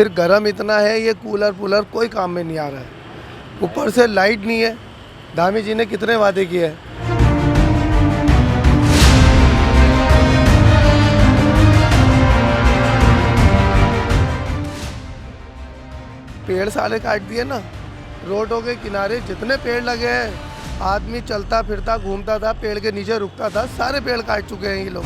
फिर गर्म इतना है, ये कूलर कोई काम में नहीं आ रहा है। ऊपर से लाइट नहीं है। धामी जी ने कितने वादे किए हैं। पेड़ सारे काट दिए ना। रोडों के किनारे जितने पेड़ लगे हैं, आदमी चलता फिरता घूमता था, पेड़ के नीचे रुकता था, सारे पेड़ काट चुके हैं ये लोग।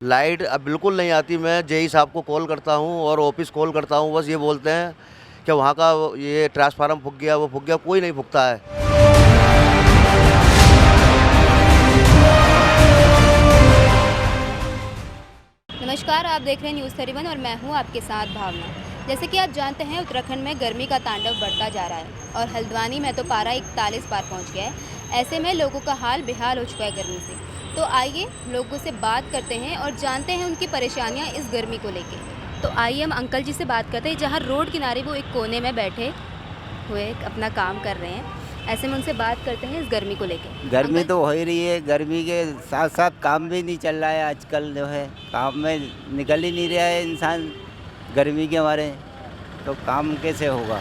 लाइट अब बिल्कुल नहीं आती। मैं जेई साहब को कॉल करता हूँ और ऑफिस कॉल करता हूँ, बस ये बोलते हैं कि वहाँ का ये ट्रांसफार्मर फूक गया, वो फूक गया, कोई नहीं फूकता है। नमस्कार, आप देख रहे हैं न्यूज़ 31 और मैं हूं आपके साथ भावना। जैसे कि आप जानते हैं, उत्तराखंड में गर्मी का तांडव बढ़ता जा रहा है और हल्द्वानी में तो पारा 41 पार पहुंच गया है। ऐसे में लोगों का हाल बेहाल हो चुका है गर्मी से। तो आइए लोगों से बात करते हैं और जानते हैं उनकी परेशानियां इस गर्मी को लेके। तो आइए हम अंकल जी से बात करते हैं, जहाँ रोड किनारे वो एक कोने में बैठे हुए अपना काम कर रहे हैं। ऐसे में उनसे बात करते हैं इस गर्मी को लेके। गर्मी तो हो ही रही है, गर्मी के साथ साथ काम भी नहीं चल रहा है आजकल। जो है काम में निकल ही नहीं रहा है इंसान गर्मी के मारे, तो काम कैसे होगा।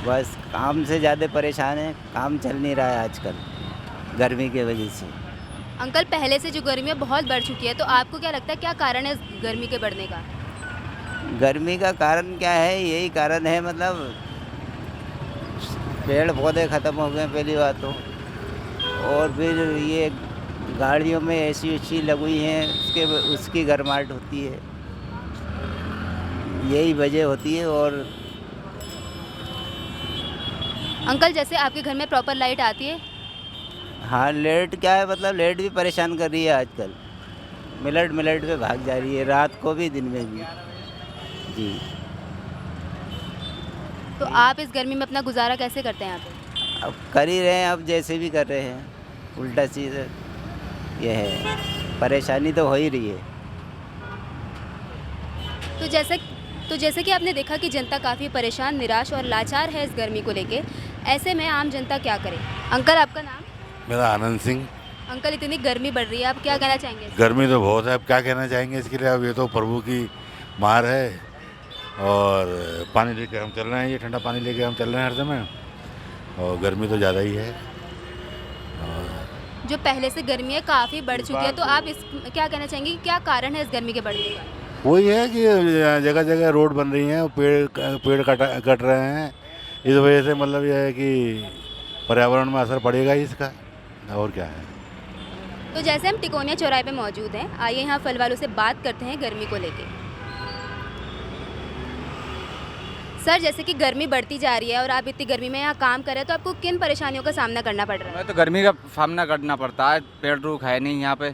बस काम से ज़्यादा परेशान है, काम चल नहीं रहा है आजकल गर्मी की वजह से। अंकल, पहले से जो गर्मी है बहुत बढ़ चुकी है, तो आपको क्या लगता है क्या कारण है इस गर्मी के बढ़ने का? गर्मी का कारण क्या है, यही कारण है, मतलब पेड़ पौधे ख़त्म हो गए पहली बात तो, और फिर ये गाड़ियों में एसी लगी हैं, उसकी गर्माहट होती है, यही वजह होती है। और अंकल, जैसे आपके घर में प्रॉपर लाइट आती है? हाँ, लेट क्या है, मतलब लेट भी परेशान कर रही है आजकल। मिनट पे भाग जा रही है, रात को भी दिन में भी। जी। तो आप इस गर्मी में अपना गुजारा कैसे करते हैं यहाँ पे? अब कर ही रहे हैं, अब जैसे भी कर रहे हैं, उल्टा चीज़ ये है, परेशानी तो हो ही रही है। तो जैसे कि आपने देखा कि जनता काफ़ी परेशान, निराश और लाचार है इस गर्मी को लेके। ऐसे में आम जनता क्या करे? अंकल, आपका नाम? मेरा आनंद सिंह। अंकल, इतनी गर्मी बढ़ रही है, आप क्या कहना चाहेंगे? गर्मी तो बहुत है, अब क्या कहना चाहेंगे इसके लिए। अब ये तो प्रभु की मार है, और पानी लेके हम चल रहे हैं, ये ठंडा पानी लेके हम चल रहे हैं हर समय, और गर्मी तो ज़्यादा ही है। जो पहले से गर्मी है काफ़ी बढ़ चुकी है, तो आप इस क्या कहना चाहेंगे कि क्या कारण है इस गर्मी के बढ़ने का? वही है कि जगह जगह रोड बन रही हैं, पेड़ कट रहे हैं, इस वजह से मतलब यह है कि पर्यावरण में असर पड़ेगा ही इसका, और क्या है। तो जैसे हम टिकोनिया चौराहे पे मौजूद हैं, आइए यहाँ फल वालों से बात करते हैं गर्मी को लेके। सर, जैसे कि गर्मी बढ़ती जा रही है और आप इतनी गर्मी में यहाँ काम कर रहे हैं, तो आपको किन परेशानियों का सामना करना पड़ रहा है? हमें तो गर्मी का सामना करना पड़ता है, पेड़ रूख है नहीं यहाँ पे,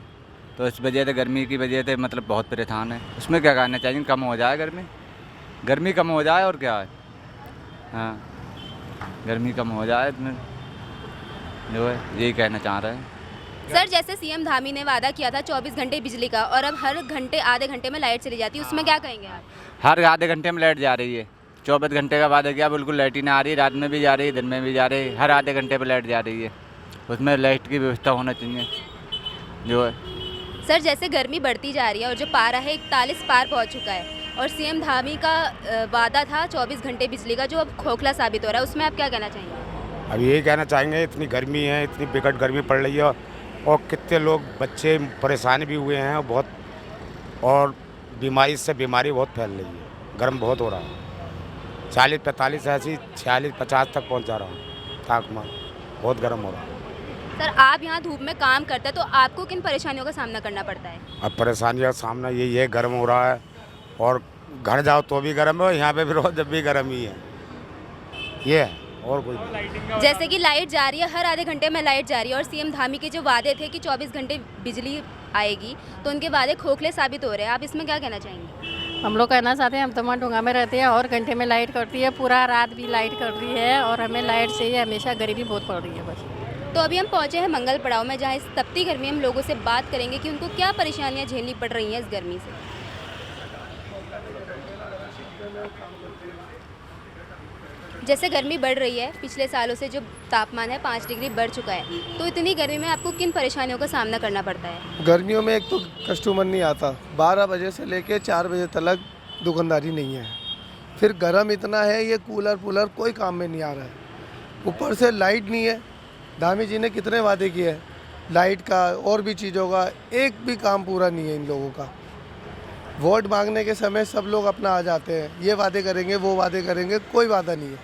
तो इस वजह से गर्मी की वजह से मतलब बहुत परेशान है। उसमें क्या करना चाहिए, कम हो जाए गर्मी कम हो जाए, और क्या है। हाँ, गर्मी कम हो जाए, इसमें जो है यही कहना चाह रहे हैं। सर, जैसे सीएम धामी ने वादा किया था 24 घंटे बिजली का, और अब हर घंटे आधे घंटे में लाइट चली जाती है, उसमें क्या कहेंगे आप? हर आधे घंटे में लाइट जा रही है, 24 घंटे का वादा किया, बिल्कुल लाइट ही नहीं आ रही, रात में भी जा रही है, दिन में भी जा रही है, हर आधे घंटे पर लाइट जा रही है। उसमें लाइट की व्यवस्था होना चाहिए जो है। सर, जैसे गर्मी बढ़ती जा रही है और जो पारा है 41 पार पहुंच चुका है, और सीएम धामी का वादा था 24 घंटे बिजली का, जो अब खोखला साबित हो रहा है, उसमें आप क्या कहना चाहेंगे? अब यही कहना चाहेंगे, इतनी गर्मी है, इतनी बिकट गर्मी पड़ रही है, और कितने लोग बच्चे परेशान भी हुए हैं बहुत, और बीमारी बहुत फैल रही है। गर्म बहुत हो रहा है, 40-45 ऐसी 46-50 तक पहुंच जा रहा हूँ तापमान, बहुत गर्म हो रहा है। सर, आप यहाँ धूप में काम करते हैं, तो आपको किन परेशानियों का सामना करना पड़ता है? अब परेशानियों का सामना यही है, गर्म हो रहा है, और घर जाओ तो भी गर्म है, यहाँ पे भी रहो जब भी गर्म ही है, ये है, और कोई नहीं। जैसे कि लाइट जा रही है, हर आधे घंटे में लाइट जा रही है, और सीएम धामी के जो वादे थे कि 24 घंटे बिजली आएगी, तो उनके वादे खोखले साबित हो रहे हैं। आप इसमें क्या कहना चाहेंगे? हम लोग कहना चाहते हैं, हम तो डूंगा में रहते हैं और घंटे में लाइट करती है, पूरा रात भी लाइट कर रही है, और हमें लाइट चाहिए हमेशा, गरीबी बहुत पड़ रही है बस। तो अभी हम पहुंचे हैं मंगल पड़ाव में, जहां इस तपती गर्मी हम लोगों से बात करेंगे कि उनको क्या परेशानियां झेलनी पड़ रही हैं इस गर्मी से। जैसे गर्मी बढ़ रही है, पिछले सालों से जो तापमान है 5 डिग्री बढ़ चुका है, तो इतनी गर्मी में आपको किन परेशानियों का सामना करना पड़ता है? गर्मियों में एक तो कस्टमर नहीं आता, 12 बजे से लेके 4 बजे तक दुकानदारी नहीं है। फिर गर्म इतना है, ये कूलर कोई काम में नहीं आ रहा है। ऊपर से लाइट नहीं है। धामी जी ने कितने वादे किए हैं लाइट का और भी चीज़ों का, एक भी काम पूरा नहीं है इन लोगों का। वोट मांगने के समय सब लोग अपना आ जाते हैं, ये वादे करेंगे वो वादे करेंगे, कोई वादा नहीं है,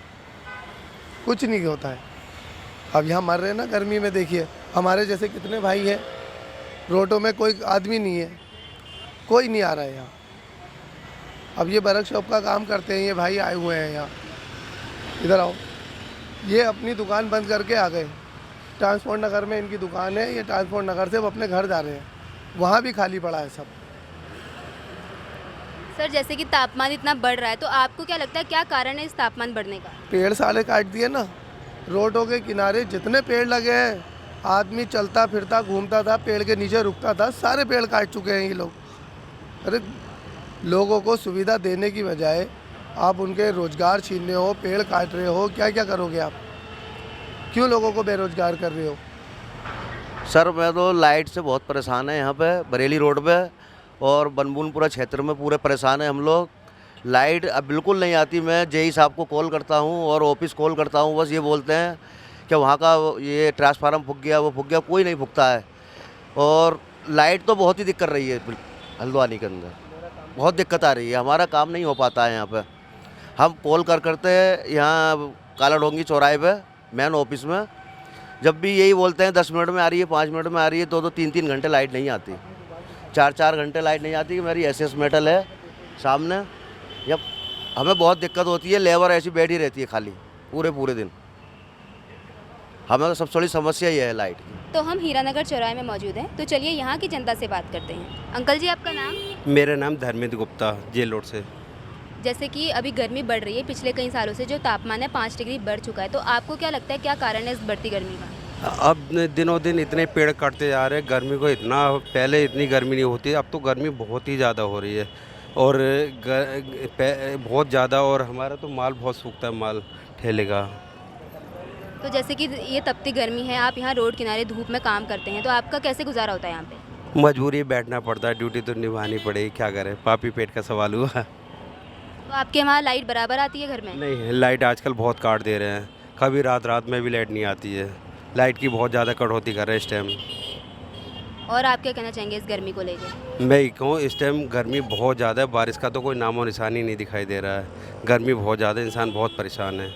कुछ नहीं होता है। अब यहाँ मर रहे हैं ना गर्मी में, देखिए हमारे जैसे कितने भाई हैं, रोडों में कोई आदमी नहीं है, कोई नहीं आ रहा है यहाँ। अब ये वर्कशॉप का काम करते हैं, ये भाई आए हुए हैं यहाँ, इधर आओ। ये अपनी दुकान बंद करके आ गए। ट्रांसपोर्ट नगर में इनकी दुकान है, ये ट्रांसपोर्ट नगर से वो अपने घर जा रहे हैं, वहाँ भी खाली पड़ा है सब। सर, जैसे कि तापमान इतना बढ़ रहा है, तो आपको क्या लगता है क्या कारण है इस तापमान बढ़ने का? पेड़ सारे काट दिए ना, रोडों के किनारे जितने पेड़ लगे हैं, आदमी चलता फिरता घूमता था, पेड़ के नीचे रुकता था, सारे पेड़ काट चुके हैं ये लोग। अरे लोगों को सुविधा देने की बजाय आप उनके रोजगार छीन रहे हो, पेड़ काट रहे हो, क्या क्या करोगे आप? क्यों लोगों को बेरोजगार कर रहे हो? सर मैं तो लाइट से बहुत परेशान है यहाँ पे बरेली रोड पे और बनबूनपुरा क्षेत्र में पूरे परेशान है हम लोग। लाइट अब बिल्कुल नहीं आती। मैं जेई साहब को कॉल करता हूँ और ऑफिस कॉल करता हूँ, बस ये बोलते हैं कि वहाँ का ये ट्रांसफार्मर फूक गया, वो फूक गया, कोई नहीं फूकता है। और लाइट तो बहुत ही दिक्कत रही है हल्द्वानी के अंदर, बहुत दिक्कत आ रही है, हमारा काम नहीं हो पाता है यहाँ पे। हम कॉल करते हैं यहाँ काला डोंगी चौराहे पे मेन ऑफिस में, जब भी यही बोलते हैं 10 मिनट में आ रही है, 5 मिनट में आ रही है, तो 3-3 घंटे लाइट नहीं आती, 4-4 घंटे लाइट नहीं आती। मेरी एसएस मेटल है सामने, जब हमें बहुत दिक्कत होती है, लेबर ऐसी बैठी रहती है खाली पूरे दिन। हमें तो सबसे बड़ी समस्या ये है लाइट की। तो हम हीरानगर चौराहे में मौजूद हैं, तो चलिए यहाँ की जनता से बात करते हैं। अंकल जी, आपका नाम? मेरा नाम धर्मेंद्र गुप्ता, जेल रोड से। जैसे कि अभी गर्मी बढ़ रही है, पिछले कई सालों से जो तापमान है 5 डिग्री बढ़ चुका है, तो आपको क्या लगता है क्या कारण है इस बढ़ती गर्मी का? अब दिनों दिन इतने पेड़ कटते जा रहे हैं, गर्मी को इतना, पहले इतनी गर्मी नहीं होती, अब तो गर्मी बहुत ही ज़्यादा हो रही है और बहुत ज़्यादा, और हमारा तो माल बहुत सूखता है, माल ठेले का। तो जैसे कि ये तपती गर्मी है, आप यहाँ रोड किनारे धूप में काम करते हैं, तो आपका कैसे गुजारा होता है यहाँ पे? मजबूरी बैठना पड़ता है, ड्यूटी तो निभानी पड़ेगी, क्या करें, पापी पेट का सवाल हुआ। तो आपके वहाँ लाइट बराबर आती है घर में? नहीं, लाइट आजकल बहुत काट दे रहे हैं, कभी रात में भी लाइट नहीं आती है, लाइट की बहुत ज़्यादा कटौती कर रहे हैं इस टाइम। और आप क्या कहना चाहेंगे इस गर्मी को लेकर? मैं कहूँ इस टाइम गर्मी बहुत ज़्यादा है, बारिश का तो कोई नामो निशान ही नहीं दिखाई दे रहा है, गर्मी बहुत ज़्यादा, इंसान बहुत परेशान है।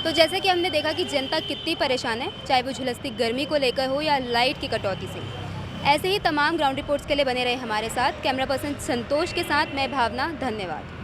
तो जैसे कि हमने देखा कि जनता कितनी परेशान है, चाहे वो झुलसती गर्मी को लेकर हो या लाइट की कटौती से। ऐसे ही तमाम ग्राउंड रिपोर्ट्स के लिए बने रहे हमारे साथ। कैमरा पर्सन संतोष के साथ मैं भावना, धन्यवाद।